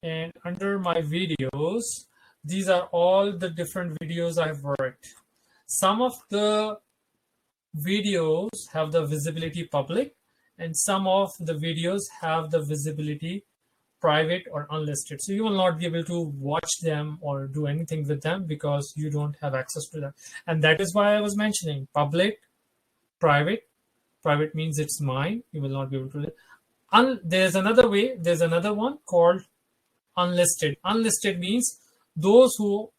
And under my videos, these are all the different videos I've worked. Some of the videos have the visibility public, and some of the videos have the visibility private or unlisted. So you will not be able to watch them or do anything with them because you don't have access to them. And that is why I was mentioning public, private. Private means it's mine. You will not be able to. There's another way. There's another one called unlisted. Unlisted means those who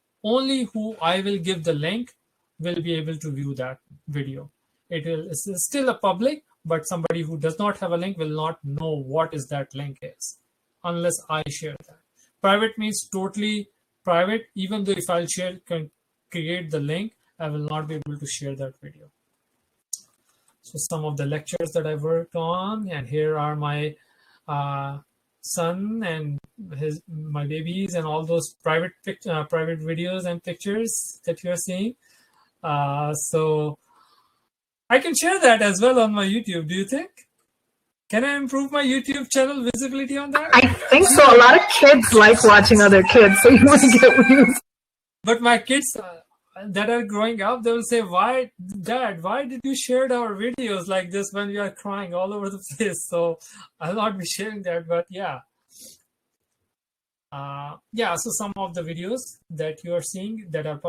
I will give the link will be able to view that video. It's still a public, but somebody who does not have a link will not know what is that link is unless I share that. Private means totally private. Even though if I'll create the link, I will not be able to share that video. So some of the lectures that I worked on, and here are my son and my babies and all those private videos and pictures that you're seeing. So I can share that as well on my YouTube. Do you think? Can I improve my YouTube channel visibility on that? I think so. A lot of kids like watching other kids, so you want to get views. But my kids that are growing up, they will say, "Why, Dad? Why did you share our videos like this when we are crying all over the place?" So I'll not be sharing that, but yeah. So some of the videos that you are seeing that are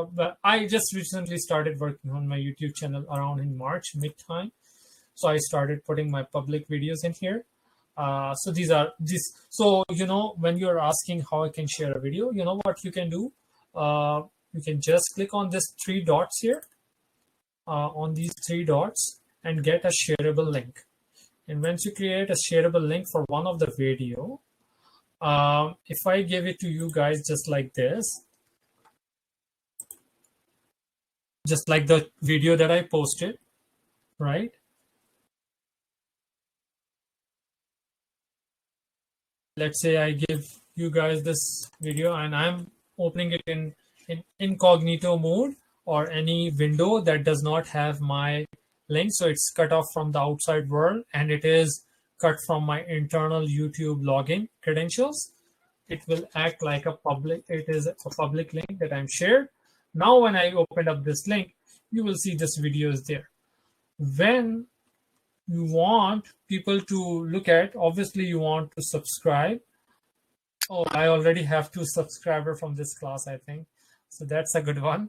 I just recently started working on my YouTube channel around in March mid-time. So I started putting my public videos in here. So these. So, when you're asking how I can share a video, you know what you can do? You can just click on this 3 dots here, on these 3 dots, and get a shareable link. And once you create a shareable link for one of the video, if I give it to you guys just like this, just like the video that I posted, right? Let's say I give you guys this video and I'm opening it in incognito mode or any window that does not have my link. So it's cut off from the outside world and it is cut from my internal YouTube login credentials. It will act like a public. It is a public link that I'm shared. Now, when I open up this link, you will see this video is there. When you want people to look at, obviously you want to subscribe. Oh, I already have 2 subscribers from this class, I think. So that's a good one.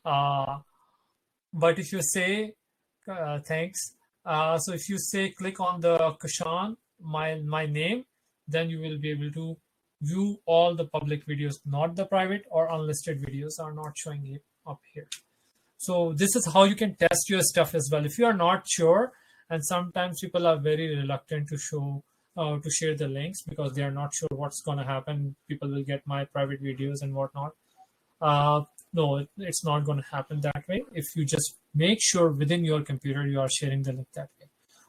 But if you say, thanks. So if you say, click on the Kashan, my name, then you will be able to view all the public videos, not the private or unlisted videos are not showing it up here. So this is how you can test your stuff as well. If you are not sure, and sometimes people are very reluctant to share the links because they are not sure what's going to happen. People will get my private videos and whatnot. No, it's not going to happen that way. If you just make sure within your computer you are sharing the link that way.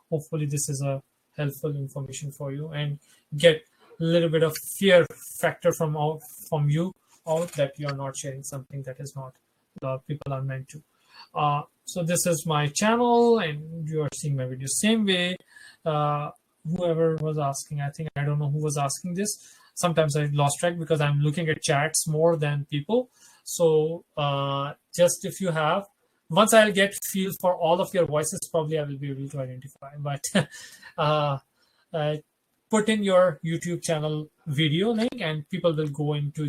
Hopefully this is a helpful information for you and get a little bit of fear factor from you out that you are not sharing something that is not people are meant to. So this is my channel and you are seeing my videos same way. Whoever was asking, I don't know who was asking this. Sometimes I lost track because I'm looking at chats more than people. So just if you have, once I'll get feel for all of your voices, probably I will be able to identify. But put in your YouTube channel video link and people will go into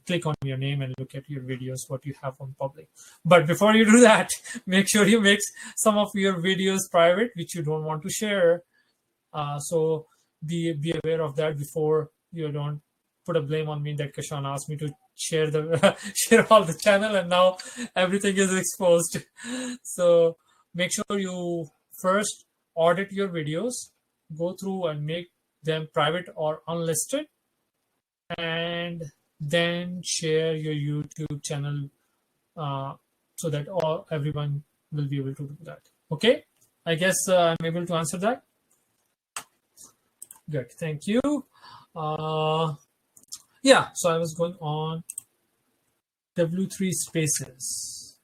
click on your name and look at your videos, what you have on public. But before you do that, make sure you make some of your videos private, which you don't want to share. So be aware of that before you don't put a blame on me that Kashan asked me to share all the channel and now everything is exposed. So make sure you first audit your videos, go through and make them private or unlisted, and then share your YouTube channel so that everyone will be able to do that. Okay, I guess I'm able to answer that. Good, thank you. Yeah, so I was going on W3 Spaces.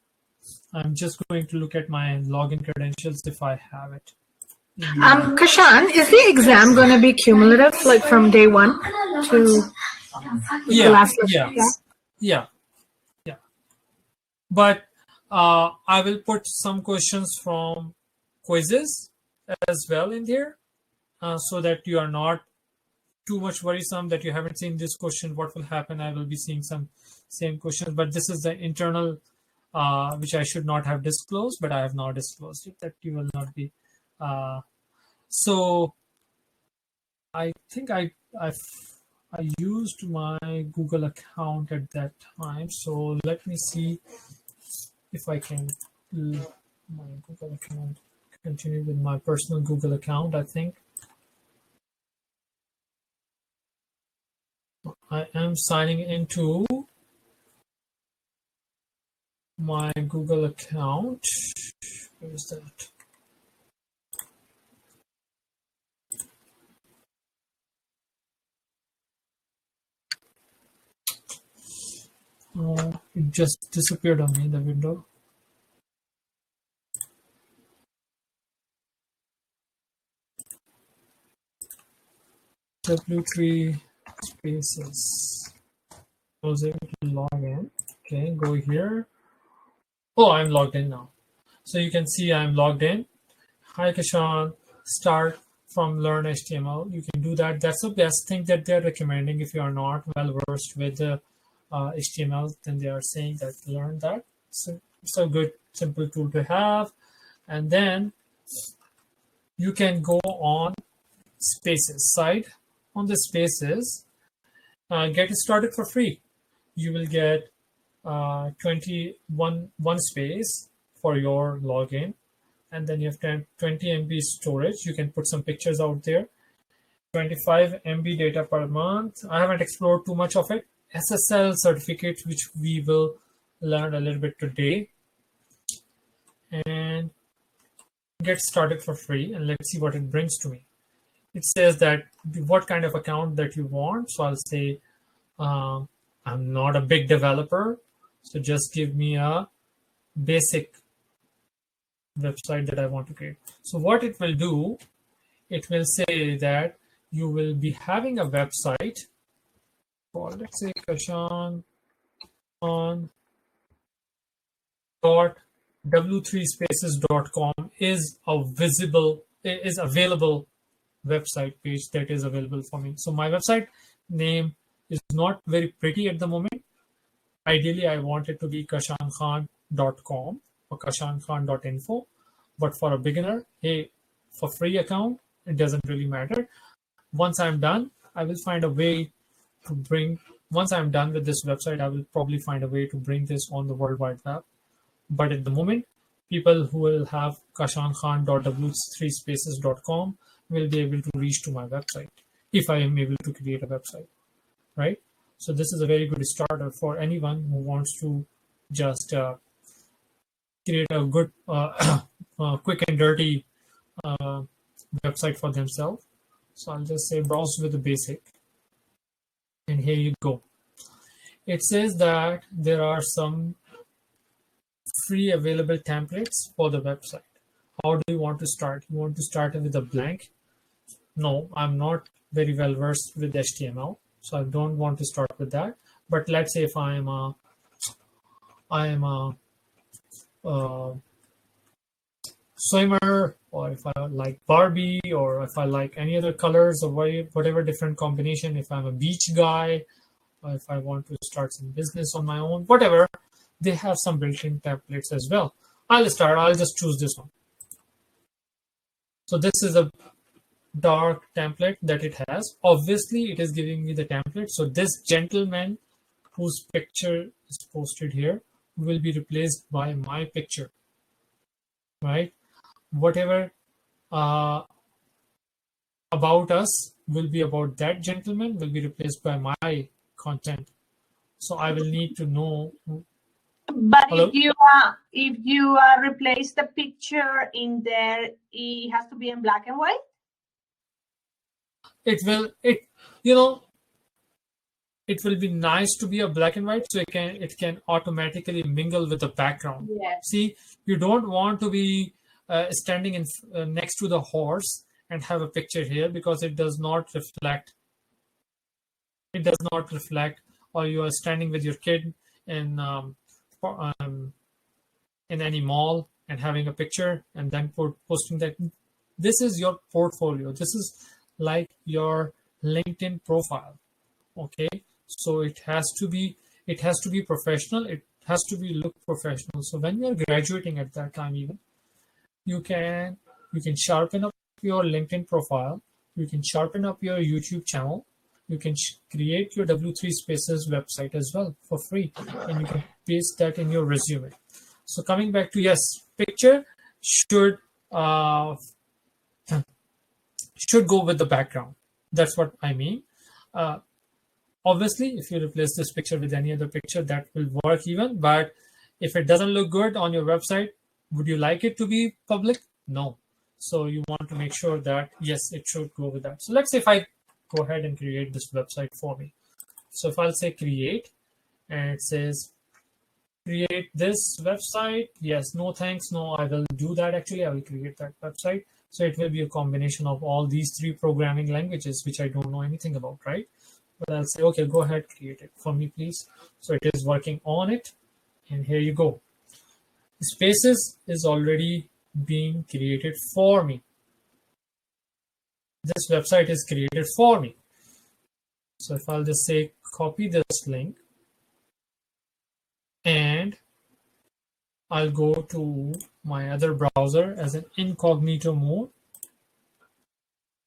I'm just going to look at my login credentials if I have it. Kashan, is the exam going to be cumulative, like from day 1 to? Yeah, yeah. But I will put some questions from quizzes as well in there, so that you are not too much worrisome that you haven't seen this question. What will happen? I will be seeing some same questions, but this is the internal, which I should not have disclosed, but I have now disclosed it, that you will not be. So I think I used my Google account at that time. So let me see if I can my Google account, continue with my personal Google account. I think I am signing into my Google account. Where is that? It just disappeared on me, the window. W3 Spaces. I was able to log in. Okay, go here. Oh, I'm logged in now. So you can see I'm logged in. Hi, Kashan. Start from Learn HTML. You can do that. That's the best thing that they're recommending. If you are not well versed with HTML, then they are saying that learn that. So it's a good, simple tool to have. And then you can go on Spaces side. On the Spaces, get started for free. You will get 21 space for your login, and then you have 20 MB storage. You can put some pictures out there. 25 MB data per month. I haven't explored too much of it. SSL certificate, which we will learn a little bit today, and get started for free. And let's see what it brings to me. It says that what kind of account that you want. So I'll say I'm not a big developer, so just give me a basic website that I want to create. So what it will do, it will say that you will be having a website called, let's say, Kashan on w3spaces.com is available website page that is available for me. So my website name is not very pretty at the moment. Ideally, I want it to be kashankhan.com or kashankhan.info. But for a beginner, hey, for free account, it doesn't really matter. Once I'm done, I will find a way to bring, once I'm done with this website, I will probably find a way to bring this on the World Wide Web. But at the moment, people who will have kashankhan.w3spaces.com will be able to reach to my website if I am able to create a website, right? So this is a very good starter for anyone who wants to just create a good, quick and dirty website for themselves. So I'll just say browse with the basic, and here you go. It says that there are some free available templates for the website. How do you want to start? You want to start with a blank? No, I'm not very well versed with HTML, so I don't want to start with that. But let's say if I am a swimmer, or if I like Barbie, or if I like any other colors, or whatever different combination, if I'm a beach guy, or if I want to start some business on my own, whatever, they have some built-in templates as well. I'll just choose this one. So this is a dark template that it has. Obviously, it is giving me the template. So this gentleman whose picture is posted here will be replaced by my picture, right? Whatever about us will be about that gentleman will be replaced by my content. So I will need to know. But hello? if you replace the picture in there, it has to be in black and white. It will be nice to be a black and white, so it can automatically mingle with the background. Yes. See, you don't want to be standing in next to the horse and have a picture here, because it does not reflect it does not reflect, or you are standing with your kid in any mall and having a picture and then posting that. This is your portfolio. This is like your LinkedIn profile. Okay, so it has to be professional. It has to be look professional. So when you are graduating at that time, even you can sharpen up your LinkedIn profile. You can sharpen up your YouTube channel. You can create your W3 Spaces website as well for free, and you can paste that in your resume. So coming back to, yes, picture should go with the background. That's what I mean. Obviously, if you replace this picture with any other picture, that will work even. But if it doesn't look good on your website, would you like it to be public? No. So you want to make sure that, yes, it should go with that. So let's say if I go ahead and create this website for me. So if I'll say create, and it says create this website. Yes, no thanks. No, I will do that. Actually, I will create that website. So it will be a combination of all these 3 programming languages, which I don't know anything about, right? But I'll say, okay, go ahead, create it for me, please. So it is working on it. And here you go. Spaces is already being created for me. This website is created for me. So if I'll just say copy this link, and I'll go to my other browser as an incognito mode.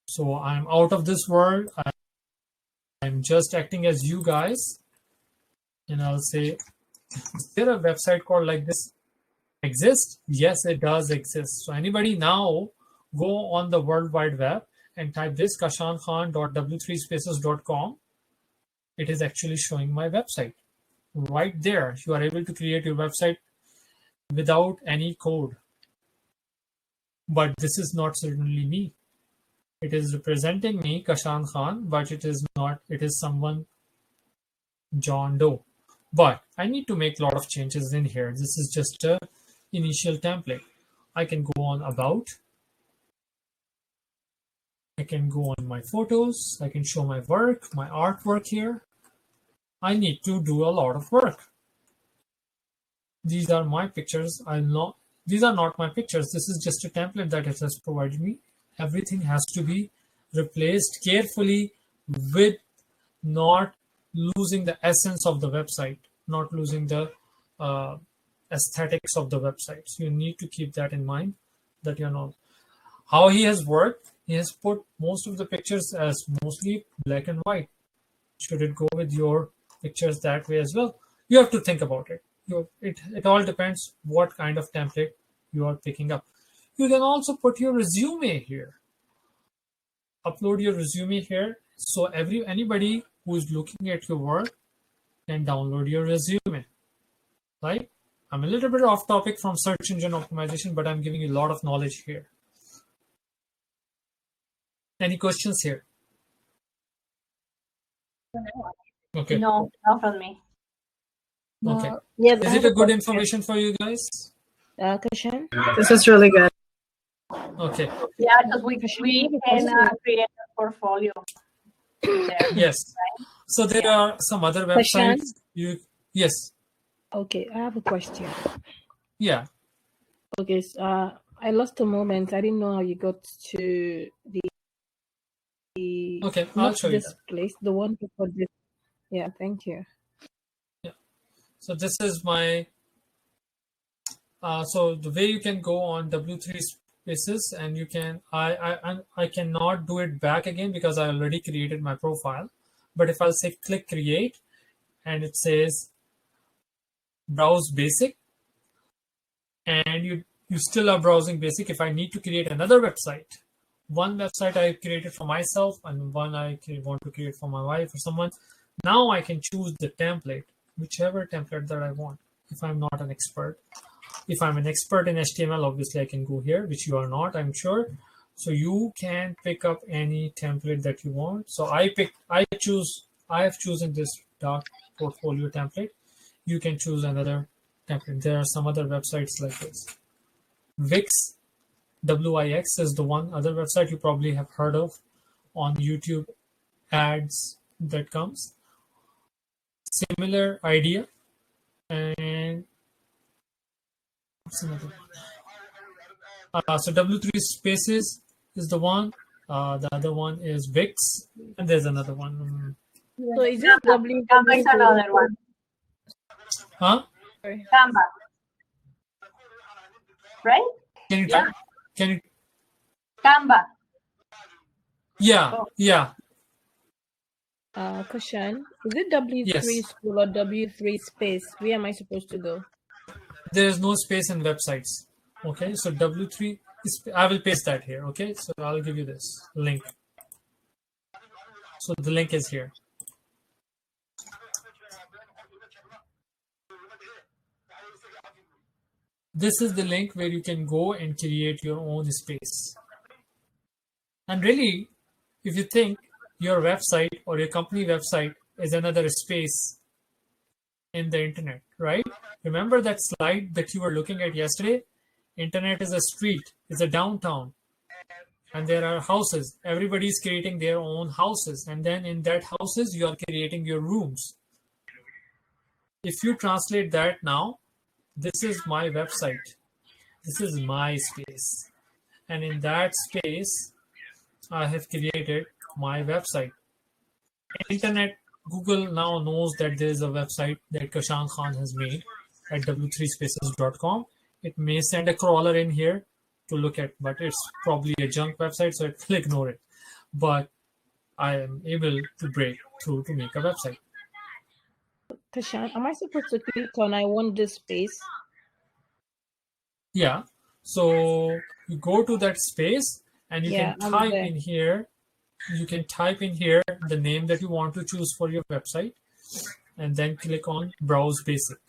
So I'm out of this world. I'm just acting as you guys. And I'll say, is there a website called like this exist? Yes, it does exist. So anybody now go on the World Wide Web and type this kashankhan.w3spaces.com. It is actually showing my website. Right there, you are able to create your website without any code. But this is not certainly me. It is representing me, Kashan Khan, but it is not, it is someone, John Doe. But I need to make a lot of changes in here. This is just a initial template. I can go on about. I can go on my photos. I can show my work, my artwork here. I need to do a lot of work. These are my pictures. These are not my pictures. This is just a template that it has provided me. Everything has to be replaced carefully with not losing the essence of the website, not losing the aesthetics of the website. So you need to keep that in mind, that you're not. How he has worked, he has put most of the pictures as mostly black and white. Should it go with your pictures that way as well? You have to think about it. It all depends what kind of template you are picking up. You can also put your resume here. Upload your resume here. So anybody who is looking at your work can download your resume. Right? I'm a little bit off topic from search engine optimization, but I'm giving you a lot of knowledge here. Any questions here? Okay. No, not from me. Okay. Yes, Is it a good information for you guys? Kashan? This is really good. Okay. Yeah, because we can create a portfolio there. Yes. So there are some other websites. Yes. Okay, I have a question. Yeah. Okay, so, I lost a moment. I didn't know how you got to the Okay, I'll show you this place, the one before this. Yeah, thank you. Yeah. So this is my. So the way you can go on W3 Spaces, and you can I cannot do it back again because I already created my profile. But if I'll say click create, and it says browse basic, and you still are browsing basic. If I need to create another website, one website I created for myself and one I want to create for my wife or someone, now I can choose the template, whichever template that I want. If I'm not an expert, if I'm an expert in HTML, obviously I can go here, which you are not, I'm sure. So you can pick up any template that you want. So I have chosen this dark portfolio template. You can choose another template. There are some other websites like this. Wix, WIX is the one other website you probably have heard of on YouTube ads that comes. Similar idea. And what's another one? So W3 Spaces is the one. The other one is Wix, and there's another one. So is it Canva is another one. Huh? Canva. Right? Can you Yeah. type? Can you? Canva. Yeah, Oh. yeah. Question: is it W3 Yes. School or W3 Space? Where am I supposed to go? There is no space in websites. Okay, so W3 is, I will paste that here. Okay, so I'll give you this link. So the link is here. This is the link where you can go and create your own space. And really, if you think your website or your company website is another space in the internet, right? Remember that slide that you were looking at yesterday? Internet is a street, it's a downtown, and there are houses. Everybody is creating their own houses, and then in that houses you are creating your rooms. If you translate that now, this is my website, this is my space, and in that space I have created my website. Internet, Google now knows that there is a website that Kashan Khan has made at w3spaces.com. It may send a crawler in here to look at, but it's probably a junk website, so it will ignore it. But I am able to break through to make a website. Kashan, am I supposed to click on I want this space? Yeah. So you go to that space and you Yeah, can I'm type there. in here. You can type in here the name that you want to choose for your website, and then click on Browse Basic.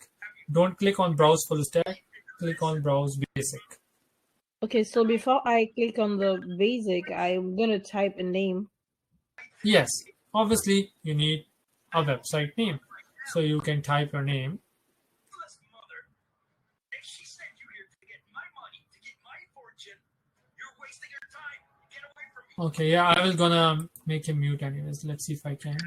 Don't click on Browse Full Stack. Click on Browse Basic. Okay, so before I click on the basic, I'm gonna type a name. Yes, obviously you need a website name. So you can type your name. Okay, yeah, I was gonna make him mute anyways. Let's see if I can.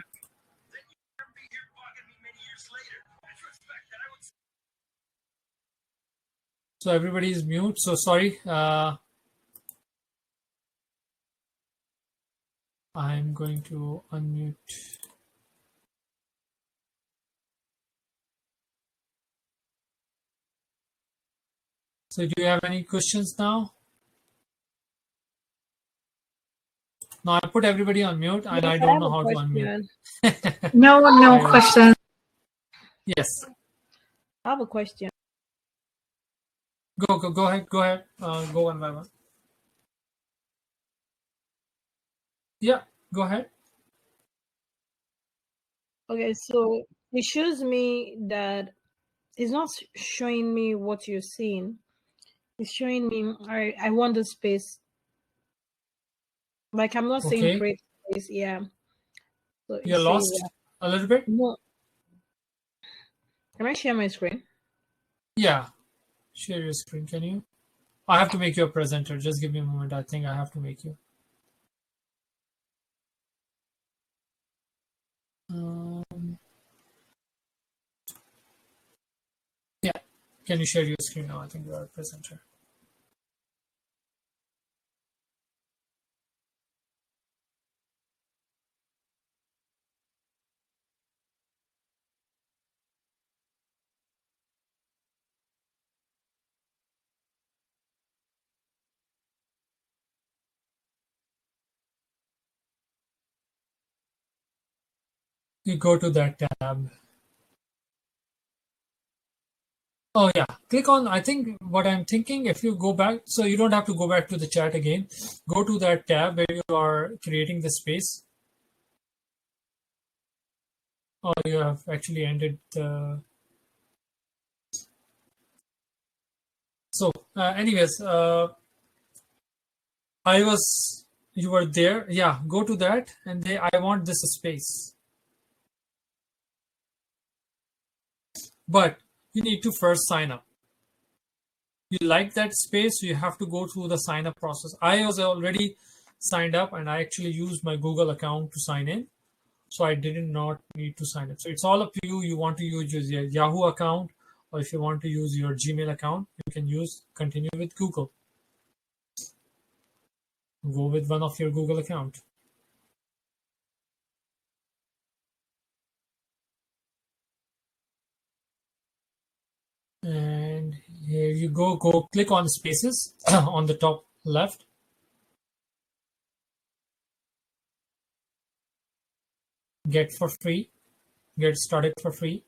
So everybody is mute. So sorry. I'm going to unmute. So do you have any questions now? No, I put everybody on mute and Yes, I I don't have know a how to unmute. question. No question. Yes. I have a question. Go ahead. Go ahead. Go one by one. Yeah, go ahead. Okay, so it shows me that it's not showing me what you're seeing. It's showing me I want the space. Like I'm not saying Okay. create space, yeah. So it You're says lost a little bit? no. Can I share my screen? Yeah. Share your screen, can you? I have to make you a presenter. Just give me a moment. I think I have to make you. Yeah. Can you share your screen now? I think you are a presenter. You go to that tab. Oh yeah, click on, I think what I'm thinking, if you go back, so you don't have to go back to the chat again. Go to that tab where you are creating the space. Or you have actually ended the... So anyways, you were there. Yeah, go to that and I want this space. But you need to first sign up. You like that space, you have to go through the sign up process. I was already signed up and I actually used my Google account to sign in. so I did not need to sign up. So it's all up to you. You want to use your Yahoo account, or if you want to use your Gmail account, you can continue with Google. Go with one of your Google account. And here you go click on Spaces on the top left. Get started for free.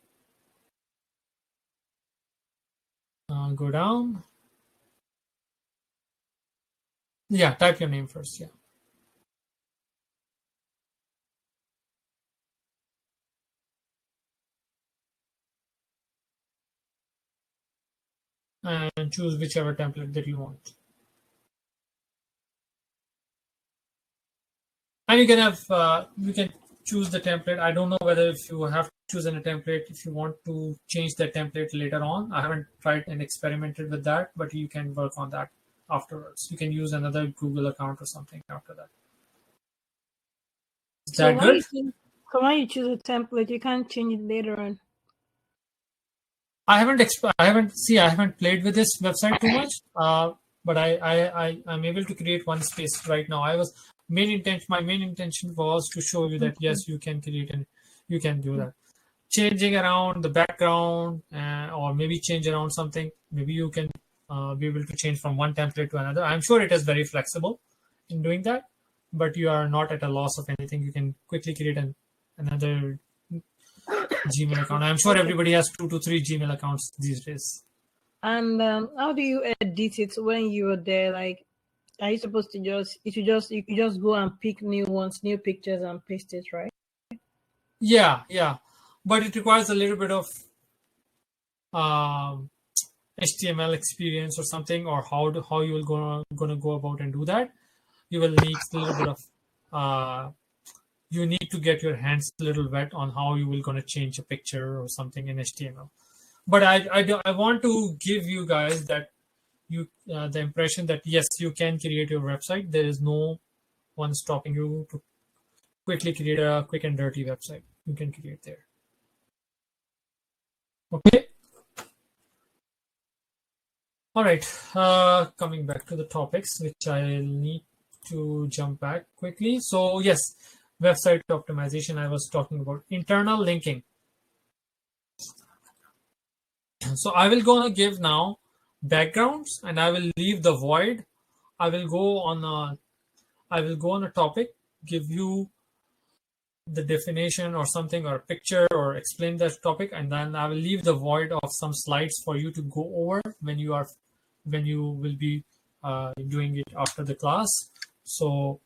Go down. Yeah, type your name first. Yeah. And choose whichever template that you want. And you can have you can choose the template. I don't know whether if you have chosen a template, if you want to change the template later on. I haven't tried and experimented with that, but you can work on that afterwards. You can use another Google account or something after that. Is that good? So when you choose a template, you can't change it later on. I haven't played with this website too much, but I'm able to create one space right now. My main intention was to show you that yes, you can create and you can do that. Changing around the background or maybe change around something. Maybe you can be able to change from one template to another. I'm sure it is very flexible in doing that, but you are not at a loss of anything. You can quickly create another Gmail account. I'm sure everybody has 2 to 3 Gmail accounts these days. And how do you edit it when you're there? Like, are you supposed to you just go and pick new pictures and paste it, right? Yeah, but it requires a little bit of HTML experience or something, or how you will gonna go about and do that. You will need a little bit of you need to get your hands a little wet on how you will gonna change a picture or something in HTML. But I want to give you guys that the impression that yes, you can create your website. There is no one stopping you to quickly create a quick and dirty website. You can create there. Okay. All right. Coming back to the topics, which I'll need to jump back quickly. So yes, website optimization. I was talking about internal linking. So I will go and give now backgrounds, and I will leave the void. I will go on a topic, give you the definition or something, or a picture, or explain that topic, and then I will leave the void of some slides for you to go over when you will be doing it after the class. So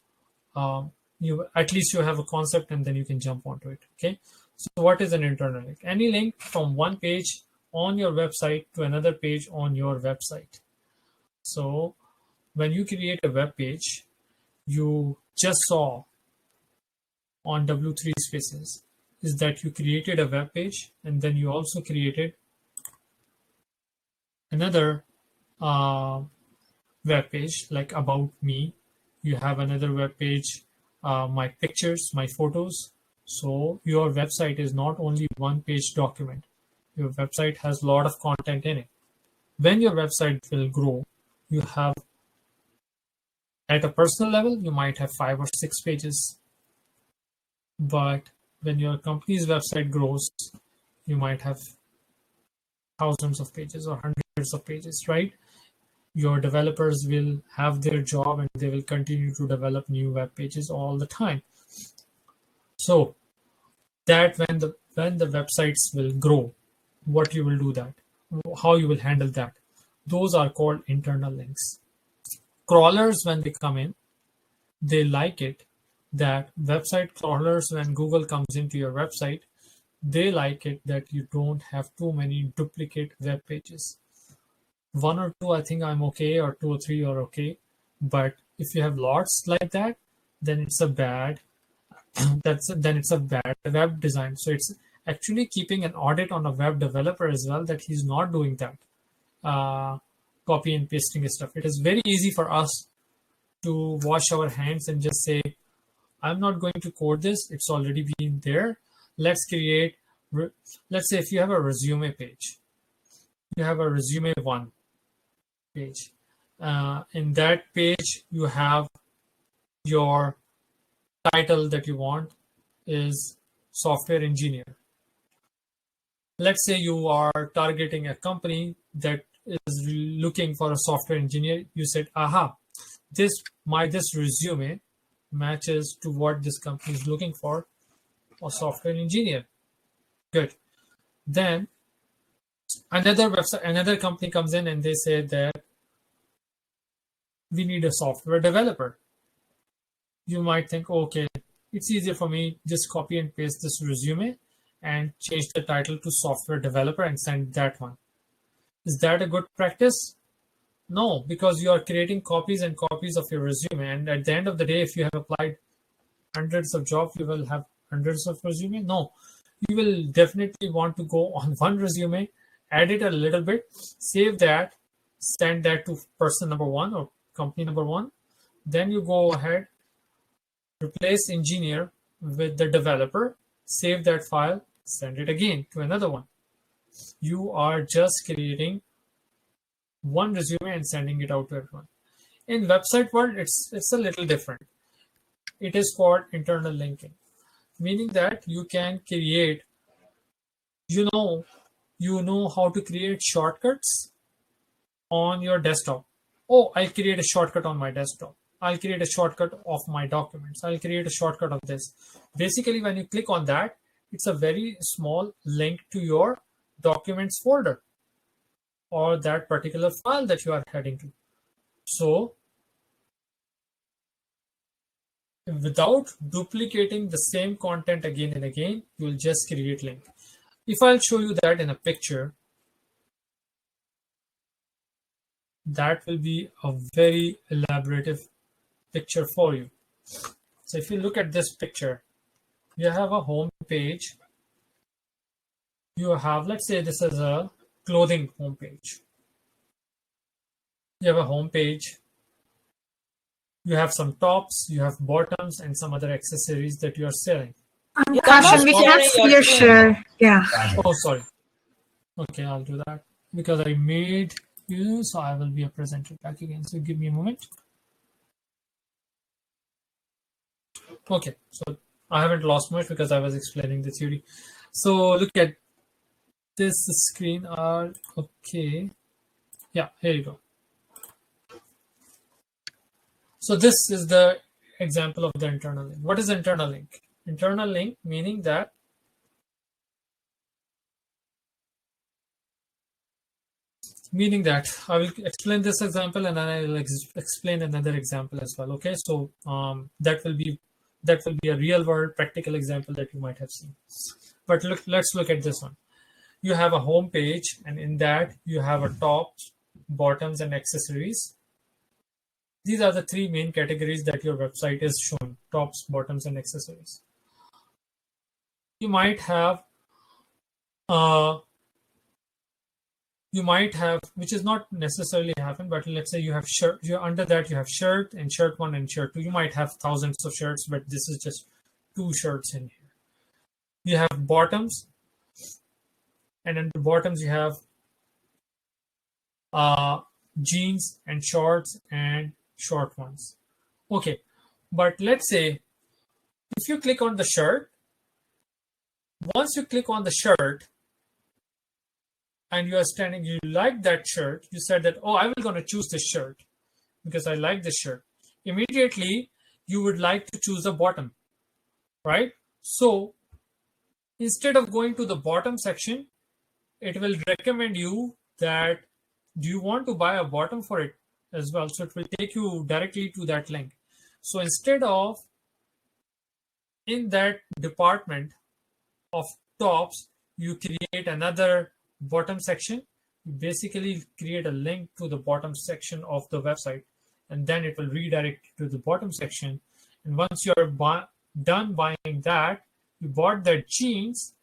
you at least you have a concept, and then you can jump onto it. Okay. So what is an internal link? Any link from one page on your website to another page on your website. So when you create a web page, you just saw on W3 Spaces is that you created a web page, and then you also created another web page like About Me. You have another web page, my pictures, my photos. So your website is not only one page document. Your website has a lot of content in it. When your website will grow, you have, at a personal level, you might have 5 or 6 pages. But when your company's website grows, you might have thousands of pages or hundreds of pages, right? Your developers will have their job, and they will continue to develop new web pages all the time. So that when the websites will grow, what you will do that, how you will handle that, those are called internal links. Crawlers, when they come in, they like it that website crawlers, when Google comes into your website, they like it that you don't have too many duplicate web pages. 1 or 2, I think I'm okay, or 2 or 3 are okay. But if you have lots like that, then it's a bad web design. So it's actually keeping an audit on a web developer as well, that he's not doing that copy and pasting stuff. It is very easy for us to wash our hands and just say, I'm not going to code this. It's already been there. Let's create, let's say if you have a resume page, you have a resume 1 page. In that page, you have your title that you want is software engineer. Let's say you are targeting a company that is looking for a software engineer. You said, aha, this resume matches to what this company is looking for, a software engineer. Good. Then another company comes in and they say that we need a software developer. You might think, okay, it's easier for me, just copy and paste this resume and change the title to software developer and send that one. Is that a good practice? No, because you are creating copies and copies of your resume. And at the end of the day, if you have applied hundreds of jobs, you will have hundreds of resume. No, you will definitely want to go on one resume, add it a little bit, save that, send that to person number 1 or company number 1. Then you go ahead, replace engineer with the developer, save that file, send it again to another one. You are just creating one resume and sending it out to everyone. In website world, it's a little different. It is called internal linking, meaning that you can create, you know how to create shortcuts on your desktop. Oh, I'll create a shortcut on my desktop. I'll create a shortcut of my documents. I'll create a shortcut of this. Basically, when you click on that, it's a very small link to your documents folder or that particular file that you are heading to. So without duplicating the same content again and again, you will just create link. If I'll show you that in a picture, that will be a very elaborative picture for you. So if you look at this picture, you have a home page. You have, let's say this is a clothing home page. You have a home page. You have some tops, you have bottoms, and some other accessories that you are selling. Caution, we can't see your share. Yeah. Oh, sorry. Okay, I'll do that because I made you, so I will be a presenter back again. So give me a moment. Okay, so I haven't lost much because I was explaining the theory. So look at this screen. Okay. Yeah, here you go. So this is the example of the internal link. What is internal link? Internal link meaning that I will explain this example and then I will explain another example as well. Okay, so that will be a real world practical example that you might have seen. But let's look at this one. You have a home page, and in that you have a tops, bottoms, and accessories. These are the three main categories that your website is showing: tops, bottoms, and accessories. You might have, which is not necessarily happen, but let's say you have shirt. Under that you have shirt and shirt 1 and shirt 2. You might have thousands of shirts, but this is just 2 shirts in here. You have bottoms, and in the bottoms you have jeans and shorts and short ones. Okay, but let's say if you click on the shirt, once you click on the shirt and you are standing, you like that shirt, you said that, oh, I'm going to choose this shirt because I like this shirt. Immediately you would like to choose the bottom, right? So instead of going to the bottom section, it will recommend you that do you want to buy a bottom for it as well. So it will take you directly to that link. So instead of in that department of tops, you create another bottom section. You basically create a link to the bottom section of the website, and then it will redirect you to the bottom section. And once you're done buying that, you bought that jeans,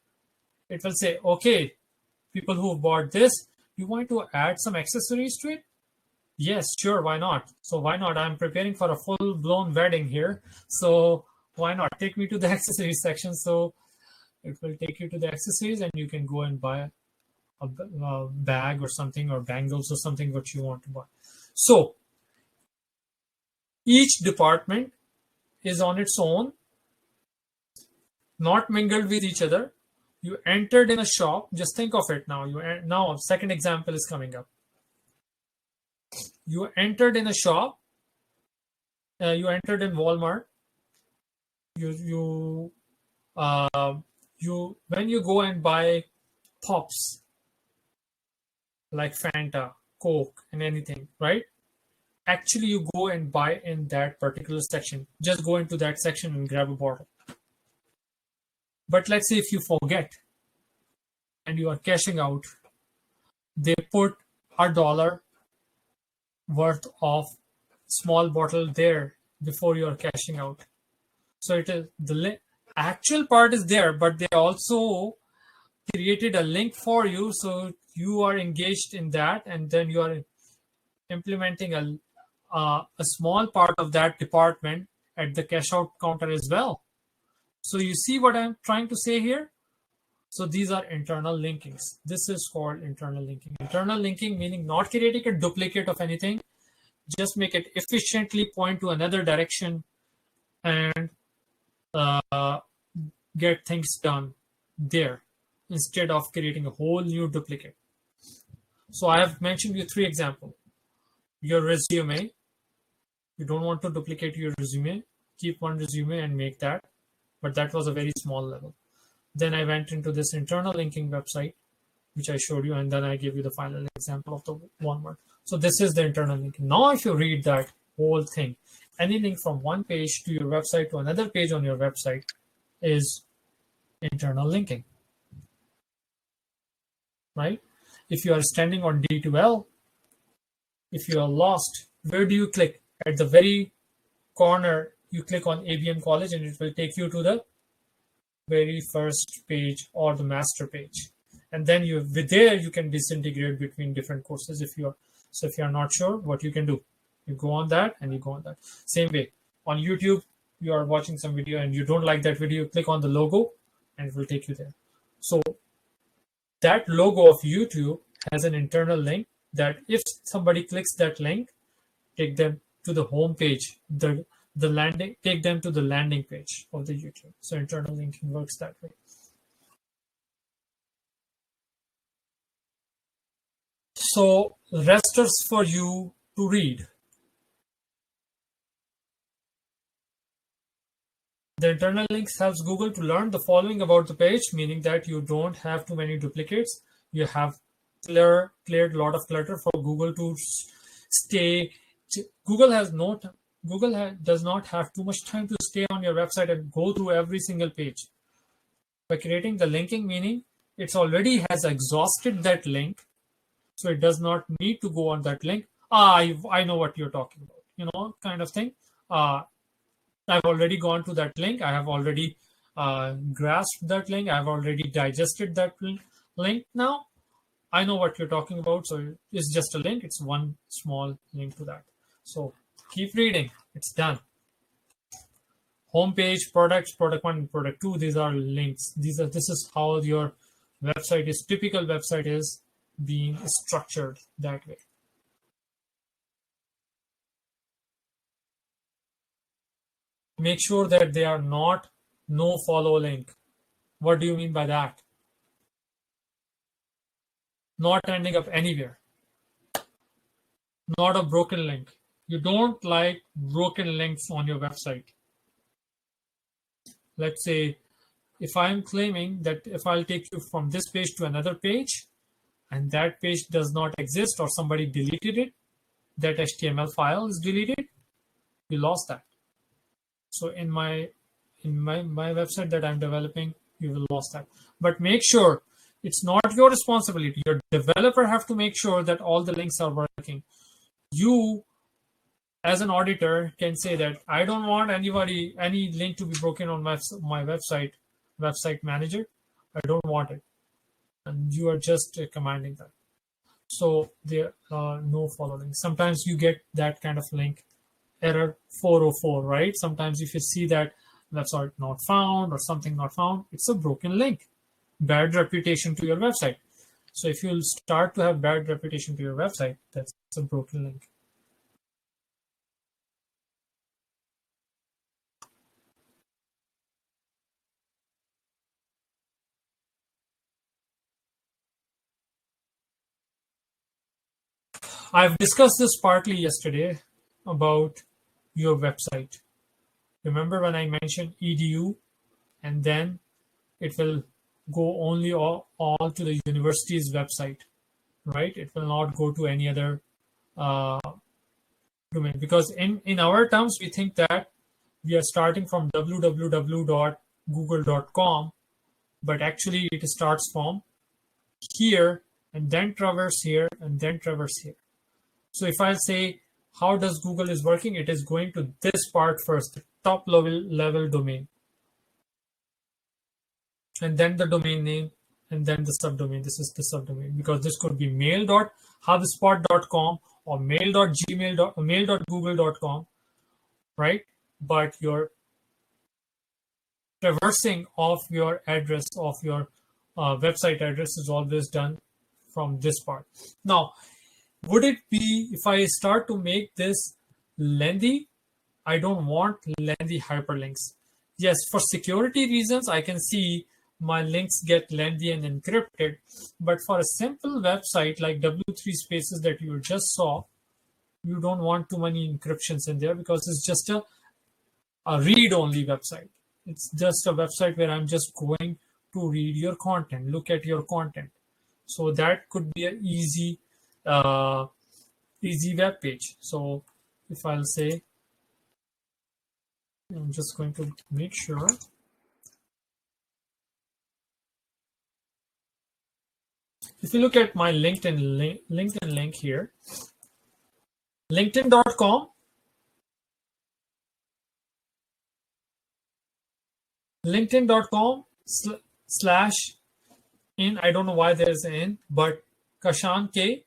it will say, okay, people who bought this, you want to add some accessories to it? Yes, sure, why not? So why not? I'm preparing for a full-blown wedding here. So why not? Take me to the accessories section. So it will take you to the accessories and you can go and buy a bag or something, or bangles or something what you want to buy. So each department is on its own, not mingled with each other. You entered in a shop. Just think of it now. Now second example is coming up. You entered in a shop. You entered in Walmart. When you go and buy pops like Fanta, Coke, and anything, right? Actually, you go and buy in that particular section. Just go into that section and grab a bottle. But let's say if you forget and you are cashing out, they put $1 worth of small bottle there before you are cashing out. So it is the actual part is there, but they also created a link for you, so you are engaged in that, and then you are implementing a small part of that department at the cash out counter as well. So you see what I'm trying to say here? So these are internal linkings. This is called internal linking. Internal linking meaning not creating a duplicate of anything, just make it efficiently point to another direction and get things done there instead of creating a whole new duplicate. So I have mentioned you 3 examples. Your resume, you don't want to duplicate your resume, keep one resume and make that, but that was a very small level. Then I went into this internal linking website, which I showed you, and then I gave you the final example of the Walmart. So this is the internal linking. Now if you read that whole thing, any link from one page to your website to another page on your website is internal linking, right? If you are standing on D2L, if you are lost, where do you click? At the very corner, you click on ABM College and it will take you to the very first page or the master page. And then there you can disintegrate between different courses if you are not sure what you can do. You go on that and you go on that. Same way, on YouTube, you are watching some video and you don't like that video, click on the logo and it will take you there. So that logo of YouTube has an internal link that if somebody clicks that link, take them to the home page, take them to the landing page of the YouTube. So internal linking works that way. So the rest is for you to read. The internal links helps Google to learn the following about the page, meaning that you don't have too many duplicates. You have cleared a lot of clutter for Google to stay. Google does not have too much time to stay on your website and go through every single page. By creating the linking, meaning it's already has exhausted that link, so it does not need to go on that link. I know what you're talking about, kind of thing. I've already gone to that link. I have already grasped that link. I've already digested that link. Now I know what you're talking about. So it's just a link. It's one small link to that. So keep reading. It's done. Homepage, products, product 1, product 2. These are links. This is how your website is. Typical website is being structured that way. Make sure that they are not no follow link. What do you mean by that? Not ending up anywhere. Not a broken link. You don't like broken links on your website. Let's say if I'm claiming that if I'll take you from this page to another page and that page does not exist or somebody deleted it, that HTML file is deleted, you lost that. So in my website that I'm developing, you will lose that. But make sure it's not your responsibility. Your developer have to make sure that all the links are working. You, as an auditor, can say that I don't want any link to be broken on my website manager. I don't want it. And you are just commanding that. So there are no follow links. Sometimes you get that kind of link. Error 404, right? Sometimes if you see that website not found or something not found, it's a broken link. Bad reputation to your website. So if you'll start to have bad reputation to your website, that's a broken link. I've discussed this partly yesterday about your website. Remember when I mentioned edu, and then it will go only all to the university's website, right? It will not go to any other domain, because in our terms, we think that we are starting from www.google.com, but actually it starts from here and then traverse here and then traverse here. So if I say, how does Google is working? It is going to this part first, the top level domain, and then the domain name, and then the subdomain. This is the subdomain, because this could be mail.hubspot.com or mail.google.com, right? But your traversing of your address, of your website address, is always done from this part. Now, would it be, if I start to make this lengthy, I don't want lengthy hyperlinks. Yes, for security reasons, I can see my links get lengthy and encrypted. But for a simple website like W3 Spaces that you just saw, you don't want too many encryptions in there, because it's just a read-only website. It's just a website where I'm just going to read your content, look at your content. So that could be an easy web page. So if I'll say, I'm just going to make sure. If you look at my LinkedIn link here, linkedin.com, linkedin.com/in, I don't know why there's an in, but Kashan K.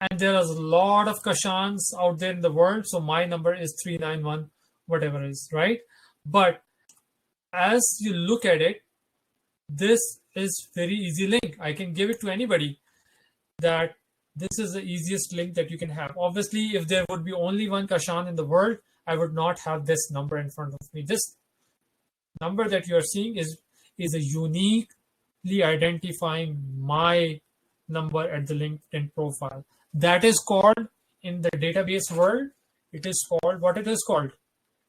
And there is a lot of Kashans out there in the world. So my number is 391, whatever it is, right? But as you look at it, this is very easy link. I can give it to anybody, that this is the easiest link that you can have. Obviously, if there would be only one Kashan in the world, I would not have this number in front of me. This number that you are seeing is a uniquely identifying my number at the LinkedIn profile. That is called, in the database world, it is called, what it is called?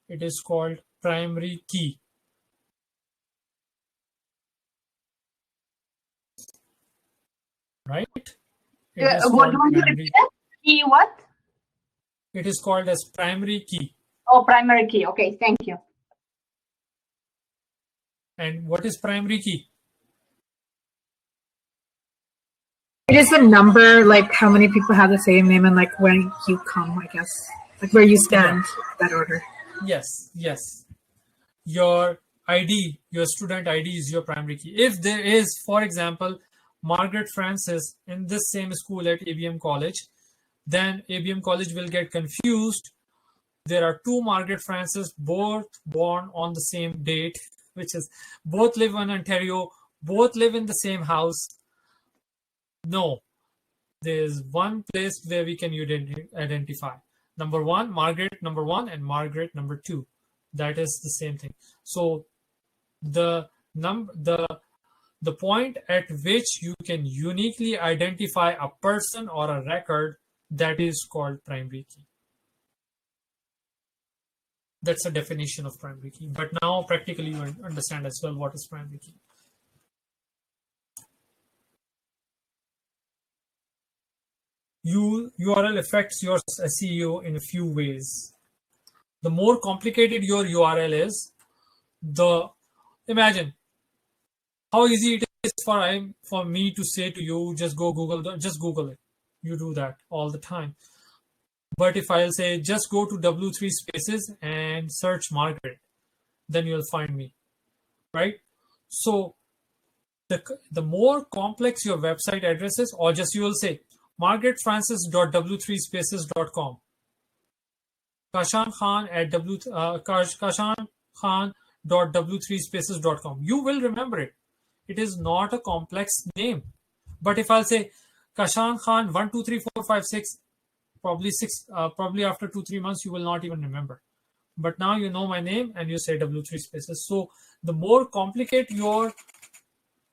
It is called primary key. Right? What do you repeat? Key what? It is called as primary key. Oh, primary key. Okay, thank you. And what is primary key? It is a number, like how many people have the same name and like when you come, I guess. Like where you stand, that order. Yes, yes. Your ID, your student ID is your primary key. If there is, for example, Margaret Francis in this same school at ABM College, then ABM College will get confused. There are two Margaret Francis, both born on the same date, which is both live in Ontario, both live in the same house. No, there's one place where we can identify. Number one, Margaret number one, and Margaret number two. That is the same thing. So the point at which you can uniquely identify a person or a record, that is called primary key. That's a definition of primary key. But now practically you understand as well what is primary key. URL affects your SEO in a few ways. The more complicated your URL is, imagine how easy it is for me to say to you, just go Google, just Google it. You do that all the time. But if I'll say, just go to W3 Spaces and search Margaret, then you'll find me, right? So the more complex your website address is, or just you will say, margaretfrancis.w3spaces.com, Kashan Khan at kashankhan kashan.w3spaces.com. You will remember it. It is not a complex name. But if I'll say Kashan Khan 1 2 3 4 5 6, probably after 2-3 months you will not even remember. But now you know my name and you say W3 Spaces. So the more complicated your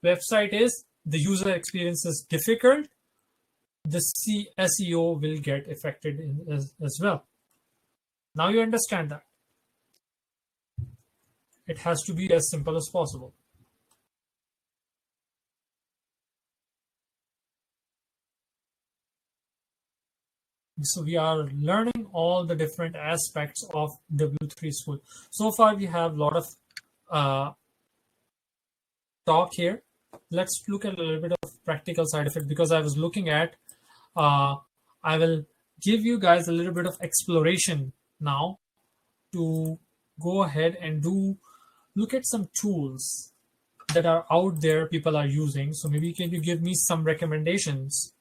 website is, the user experience is difficult, the SEO will get affected as well. Now you understand that. It has to be as simple as possible. So we are learning all the different aspects of W3 School. So far we have a lot of talk here. Let's look at a little bit of practical side of it, because I was looking at, I will give you guys a little bit of exploration now to go ahead and look at some tools that are out there people are using. So maybe can you give me some recommendations,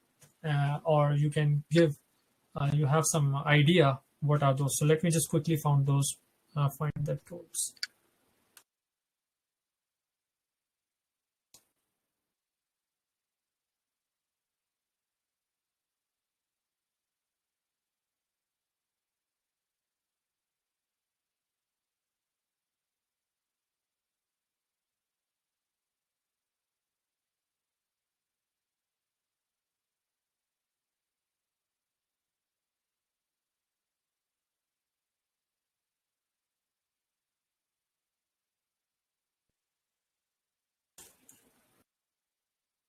or you can give, you have some idea what are those. So let me just quickly find the tools.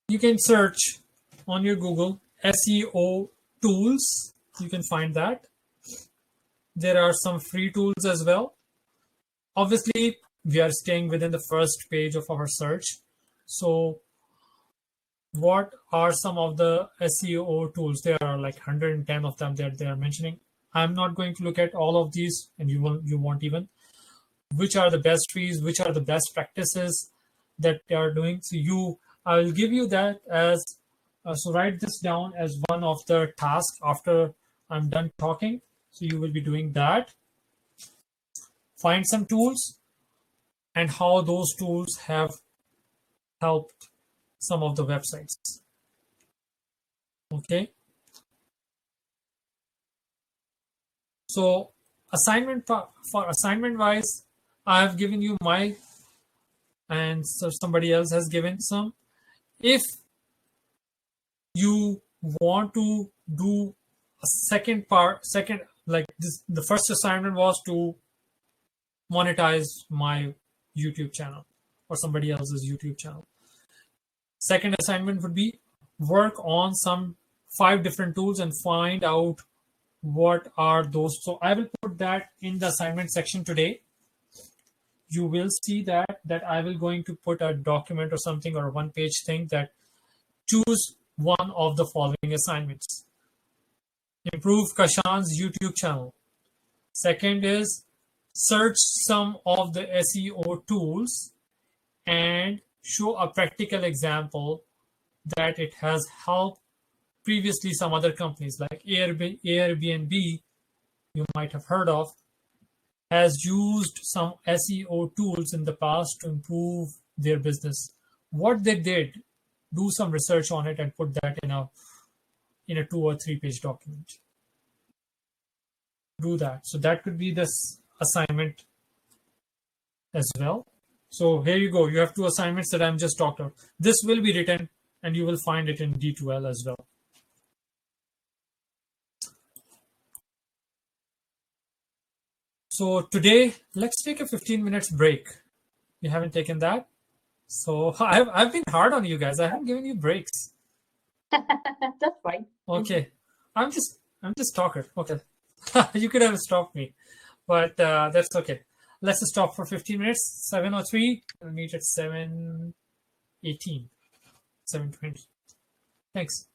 You can search on your Google SEO tools. You can find that. There are some free tools as well. Obviously, we are staying within the first page of our search. So what are some of the SEO tools? There are like 110 of them that they are mentioning. I'm not going to look at all of these, and you won't even. Which are the best trees? Which are the best practices that they are doing? So I will give you that as, so write this down as one of the tasks after I'm done talking. So you will be doing that. Find some tools and how those tools have helped some of the websites. Okay. So for assignment wise, I have given you my, and so somebody else has given some. If you want to do a second like this, the first assignment was to monetize my YouTube channel or somebody else's YouTube channel. Second assignment would be work on some 5 different tools and find out what are those. So I will put that in the assignment section today. You will see that I will going to put a document or something, or a 1-page thing that choose one of the following assignments. Improve Kashan's YouTube channel. Second is search some of the SEO tools and show a practical example that it has helped previously some other companies like Airbnb, you might have heard of, has used some SEO tools in the past to improve their business. What they did, do some research on it and put that in a 2 or 3-page document. Do that. So that could be this assignment as well. So here you go. You have 2 assignments that I'm just talked about. This will be written and you will find it in D2L as well. So today, let's take a 15 minutes break. You haven't taken that? So I've been hard on you guys. I haven't given you breaks. That's fine. Okay. I'm just talker. Okay. You could have stopped me, but that's okay. Let's just stop for 15 minutes. 7:03. We'll meet at 7:18, 7:20. Thanks.